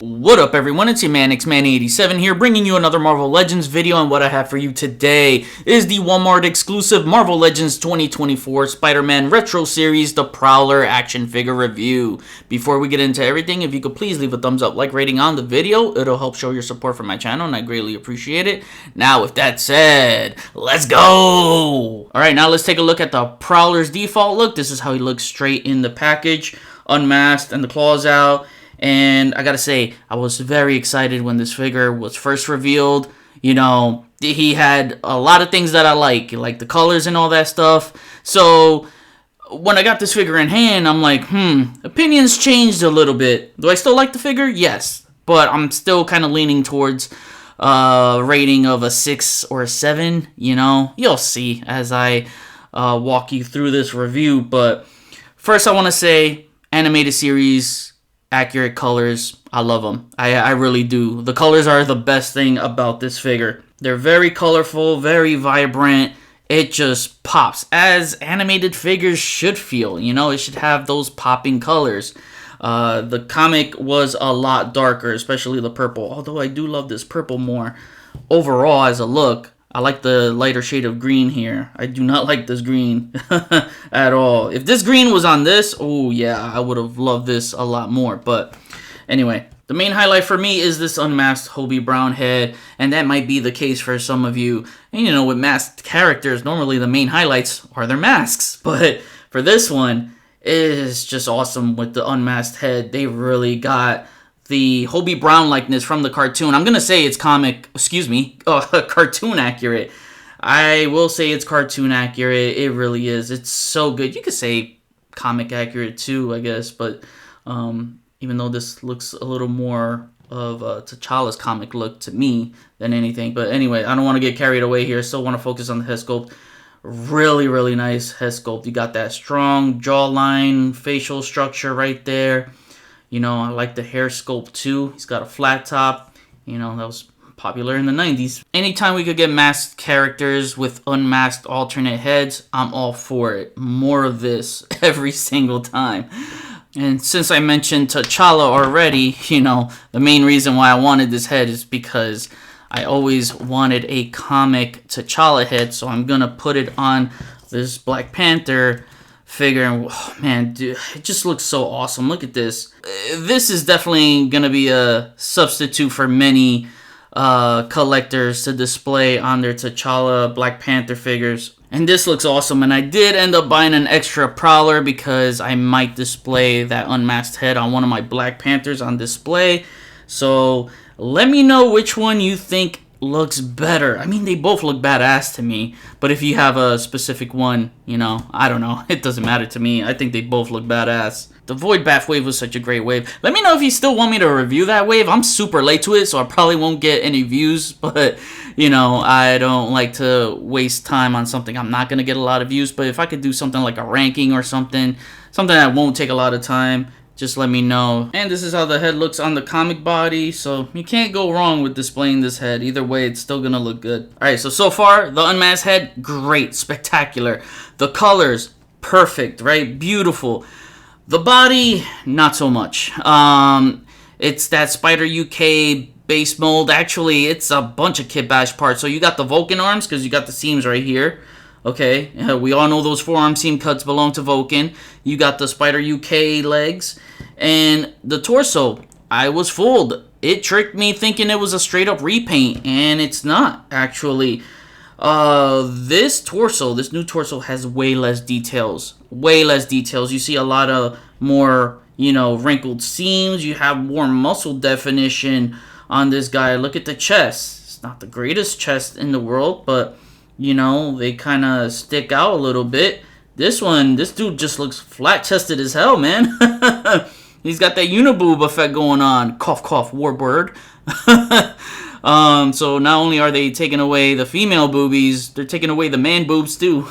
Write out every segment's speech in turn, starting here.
What up everyone, it's your man XManny87 here, bringing you another Marvel Legends video, and what I have for you today is the Walmart exclusive Marvel Legends 2024 Spider-Man Retro Series, the Prowler action figure review. Before we get into everything, if you could please leave a thumbs up, like rating on the video, it'll help show your support for my channel and I greatly appreciate it. Now with that said, let's go! Alright, now let's take a look at the Prowler's default look. This is how he looks straight in the package, unmasked and the claws out. And I gotta say, I was very excited when this figure was first revealed. You know, he had a lot of things that I like the colors and all that stuff. So when I got this figure in hand, I'm like, opinions changed a little bit. Do I still like the figure? Yes. But I'm still kind of leaning towards a rating of a 6 or a 7. You know, you'll see as I walk you through this review. But first I want to say, animated series, accurate colors, I love them. I really do. The colors are the best thing about this figure. They're very colorful, very vibrant. It just pops, as animated figures should feel. You know, it should have those popping colors. The comic was a lot darker, especially the purple. Although I do love this purple more overall as a look. I like the lighter shade of green here. I do not like this green at all. If this green was on this, oh yeah, I would have loved this a lot more. But anyway, the main highlight for me is this unmasked Hobie Brown head. And that might be the case for some of you. And you know, with masked characters, normally the main highlights are their masks. But for this one, it is just awesome with the unmasked head. They really got the Hobie Brown likeness from the cartoon. I'm gonna say it's cartoon accurate. I will say it's cartoon accurate. It really is. It's so good. You could say comic accurate too, I guess. But even though this looks a little more of T'Challa's comic look to me than anything. But anyway, I don't want to get carried away here. Still want to focus on the head sculpt. Really, really nice head sculpt. You got that strong jawline, facial structure right there. You know, I like the hair sculpt too. He's got a flat top. You know, that was popular in the 90s. Anytime we could get masked characters with unmasked alternate heads, I'm all for it. More of this every single time. And since I mentioned T'Challa already, you know, the main reason why I wanted this head is because I always wanted a comic T'Challa head. So I'm going to put it on this Black Panther figure, and oh, man, dude, it just looks so awesome. Look at this. This is definitely gonna be a substitute for many collectors to display on their T'Challa Black Panther figures. And this looks awesome, and I did end up buying an extra Prowler because I might display that unmasked head on one of my Black Panthers on display. So let me know which one you think looks better. I mean, they both look badass to me, but if you have a specific one, you know, I don't know, it doesn't matter to me. I think they both look badass. The Void Bath wave was such a great wave. Let me know if you still want me to review that wave. I'm super late to it, so I probably won't get any views, but you know, I don't like to waste time on something I'm not gonna get a lot of views. But if I could do something like a ranking or something that won't take a lot of time, just let me know. And this is how the head looks on the comic body, so you can't go wrong with displaying this head. Either way, it's still gonna look good. Alright, so far, the unmasked head, great, spectacular. The colors, perfect, right? Beautiful. The body, not so much. It's that Spider UK base mold. Actually, it's a bunch of Kit Bash parts. So you got the Vulcan arms, because you got the seams right here. Okay, we all know those forearm seam cuts belong to Vulcan. You got the Spider UK legs. And the torso, I was fooled. It tricked me thinking it was a straight up repaint, and it's not, actually. This new torso has way less details. Way less details. You see a lot of more, you know, wrinkled seams. You have more muscle definition on this guy. Look at the chest. It's not the greatest chest in the world, but you know, they kind of stick out a little bit. This dude just looks flat-chested as hell, man. He's got that uniboob effect going on. Cough, cough, warbird. So not only are they taking away the female boobies, they're taking away the man boobs too.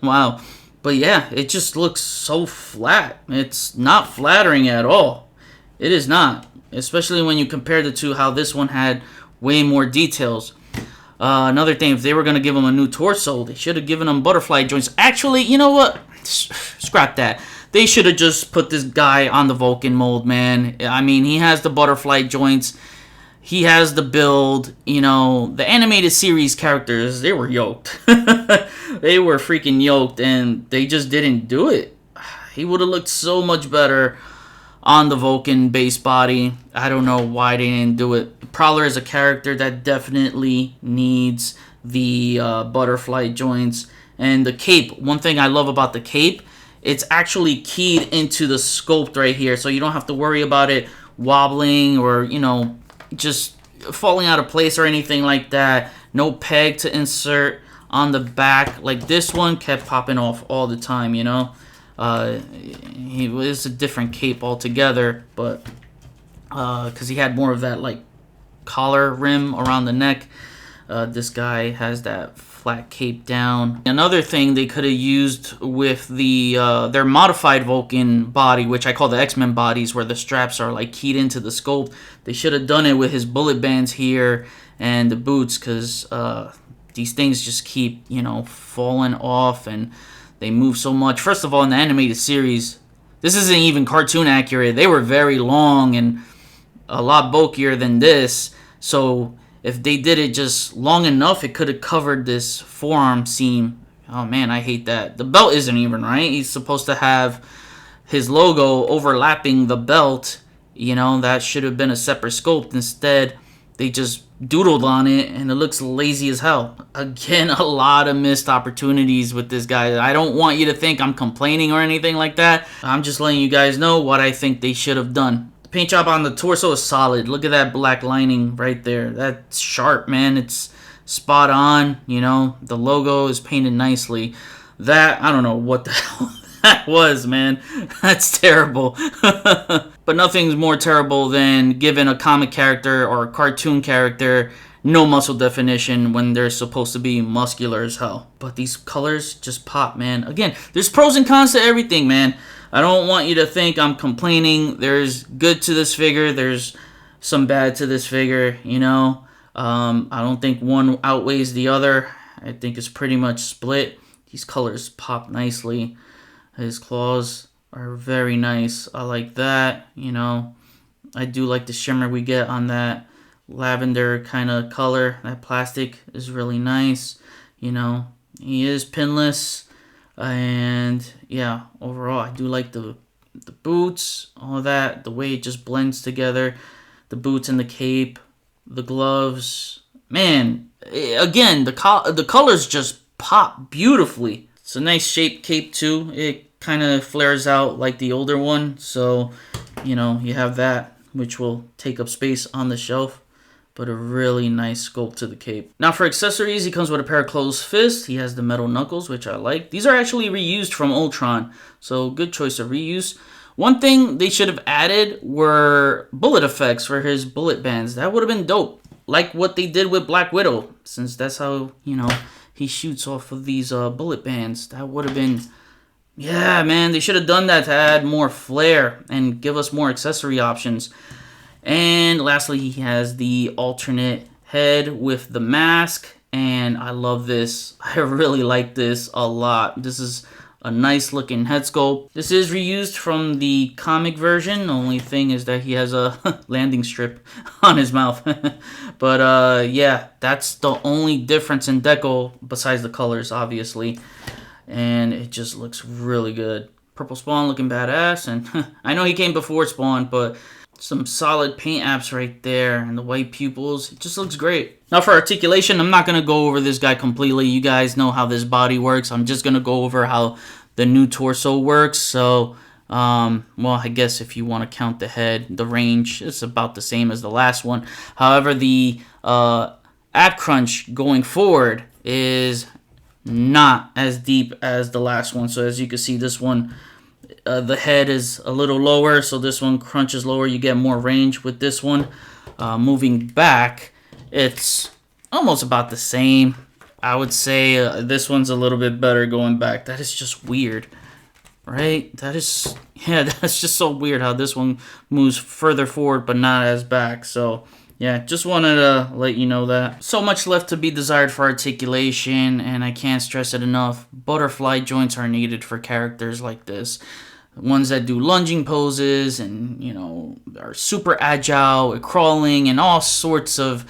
Wow. But yeah, it just looks so flat. It's not flattering at all. It is not. Especially when you compare the two, how this one had way more details. Another thing, if they were going to give him a new torso, they should have given him butterfly joints. Actually, you know what? Scrap that. they should have just put this guy on the Vulcan mold, man. I mean, he has the butterfly joints. He has the build. You know, the animated series characters, they were yoked. They were freaking yoked, and they just didn't do it. He would have looked so much better on the Vulcan base body. I don't know why they didn't do it. Prowler is a character that definitely needs the butterfly joints. And the cape, one thing I love about the cape, it's actually keyed into the sculpt right here. So you don't have to worry about it wobbling or, you know, just falling out of place or anything like that. No peg to insert on the back. Like this one kept popping off all the time, you know. He was a different cape altogether, but because he had more of that like collar rim around the neck. This guy has that flat cape down. Another thing they could have used with the their modified Vulcan body, which I call the X-Men bodies, where the straps are like keyed into the sculpt. They should have done it with his bullet bands here and the boots, because these things just keep, you know, falling off and they move so much. First of all, in the animated series, this isn't even cartoon accurate. They were very long and a lot bulkier than this. So if they did it just long enough, it could have covered this forearm seam. Oh man, I hate that. The belt isn't even right. He's supposed to have his logo overlapping the belt. You know, that should have been a separate sculpt. Instead, they just doodled on it and it looks lazy as hell. Again, a lot of missed opportunities with this guy. I don't want you to think I'm complaining or anything like that. I'm just letting you guys know what I think they should have done. The paint job on the torso is solid. Look at that black lining right there. That's sharp, man. It's spot on. You know, the logo is painted nicely. That, I don't know what the hell that was, man. That's terrible. But nothing's more terrible than giving a comic character or a cartoon character no muscle definition when they're supposed to be muscular as hell. But these colors just pop, man. Again, there's pros and cons to everything, man. I don't want you to think I'm complaining. There's good to this figure. There's some bad to this figure, you know. I don't think one outweighs the other. I think it's pretty much split. These colors pop nicely. His claws are very nice. I like that, you know. I do like the shimmer we get on that lavender kind of color. That plastic is really nice, you know. He is pinless, and yeah, overall I do like the boots, all that, the way it just blends together. The boots and the cape, the gloves, man. Again, the colors just pop beautifully. It's a nice shaped cape too. It kind of flares out like the older one, so you know you have that, which will take up space on the shelf. But a really nice sculpt to the cape. Now for accessories, he comes with a pair of closed fists. He has the metal knuckles, which I like. These are actually reused from Ultron, so good choice of reuse. One thing they should have added were bullet effects for his bullet bands. That would have been dope, like what they did with Black Widow, since that's how, you know, he shoots off of these bullet bands. That would have been, yeah, man, they should have done that to add more flair and give us more accessory options. And lastly, he has the alternate head with the mask, and I love this. I really like this a lot. This is a nice looking head sculpt. This is reused from the comic version. The only thing is that he has a landing strip on his mouth. But yeah, that's the only difference in deco besides the colors, obviously. And it just looks really good. Purple Spawn looking badass, and I know he came before Spawn, but some solid paint apps right there, and the white pupils, it just looks great. Now for articulation, I'm not going to go over this guy completely. You guys know how this body works. I'm just going to go over how the new torso works. So, well, I guess if you want to count the head, the range is about the same as the last one. However, the ab crunch going forward is not as deep as the last one. So as you can see, this one, the head is a little lower, so this one crunches lower. You get more range with this one. Moving back, it's almost about the same. I would say this one's a little bit better going back. That is just weird, right? That is, yeah, that's just so weird how this one moves further forward but not as back. So yeah, just wanted to let you know that. So much left to be desired for articulation, and I can't stress it enough. Butterfly joints are needed for characters like this. Ones that do lunging poses and, are super agile at crawling and all sorts of,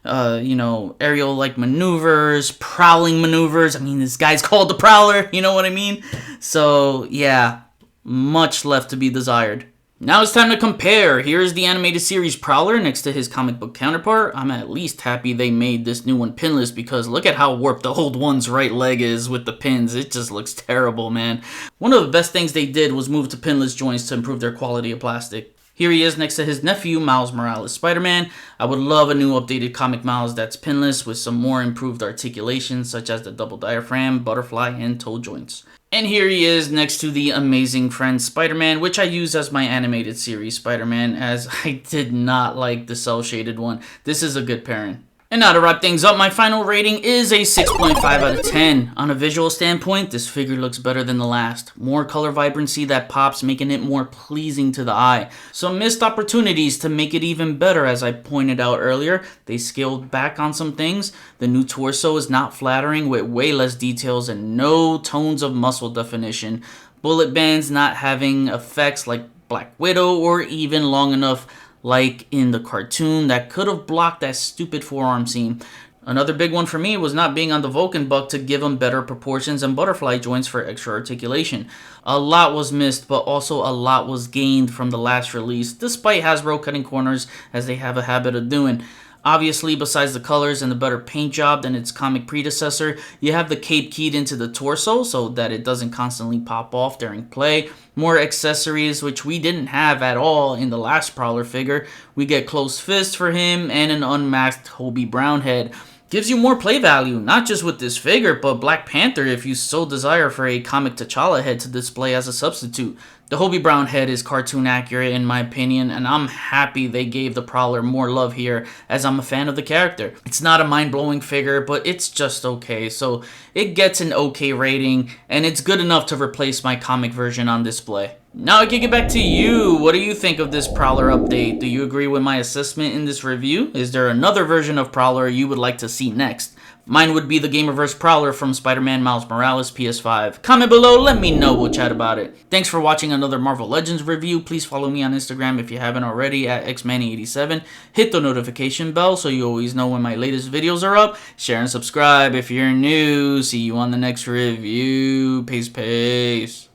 aerial-like maneuvers, prowling maneuvers. I mean, this guy's called the Prowler, you know what I mean? So, yeah, much left to be desired. Now it's time to compare. Here's the animated series Prowler next to his comic book counterpart. I'm at least happy they made this new one pinless because look at how warped the old one's right leg is with the pins. It just looks terrible, man. One of the best things they did was move to pinless joints to improve their quality of plastic. Here he is next to his nephew, Miles Morales Spider-Man. I would love a new updated comic Miles that's pinless with some more improved articulations such as the double diaphragm, butterfly, and toe joints. And here he is next to the Amazing Friends Spider-Man, which I use as my animated series Spider-Man, as I did not like the cel-shaded one. This is a good pairing. And now to wrap things up, my final rating is a 6.5 out of 10. On a visual standpoint, this figure looks better than the last. More color vibrancy that pops, making it more pleasing to the eye. Some missed opportunities to make it even better, as I pointed out earlier. They scaled back on some things. The new torso is not flattering with way less details and no tones of muscle definition. Bullet bands not having effects like Black Widow or even long enough like in the cartoon that could have blocked that stupid forearm scene. Another big one for me was not being on the Vulcan buck to give him better proportions and butterfly joints for extra articulation. A lot was missed, but also a lot was gained from the last release, despite Hasbro cutting corners as they have a habit of doing. Obviously, besides the colors and the better paint job than its comic predecessor, you have the cape keyed into the torso so that it doesn't constantly pop off during play. More accessories, which we didn't have at all in the last Prowler figure. We get closed fists for him and an unmasked Hobie Brown head. Gives you more play value, not just with this figure, but Black Panther if you so desire for a comic T'Challa head to display as a substitute. The Hobie Brown head is cartoon accurate in my opinion, and I'm happy they gave the Prowler more love here as I'm a fan of the character. It's not a mind-blowing figure, but it's just okay, so it gets an okay rating, and it's good enough to replace my comic version on display. Now I kick it back to you. What do you think of this Prowler update? Do you agree with my assessment in this review? Is there another version of Prowler you would like to see next? Mine would be the Gamerverse Prowler from Spider-Man Miles Morales PS5. Comment below, let me know, we'll chat about it. Thanks for watching another Marvel Legends review. Please follow me on Instagram if you haven't already at xmanny87. Hit the notification bell so you always know when my latest videos are up. Share and subscribe if you're new. See you on the next review. Peace, peace.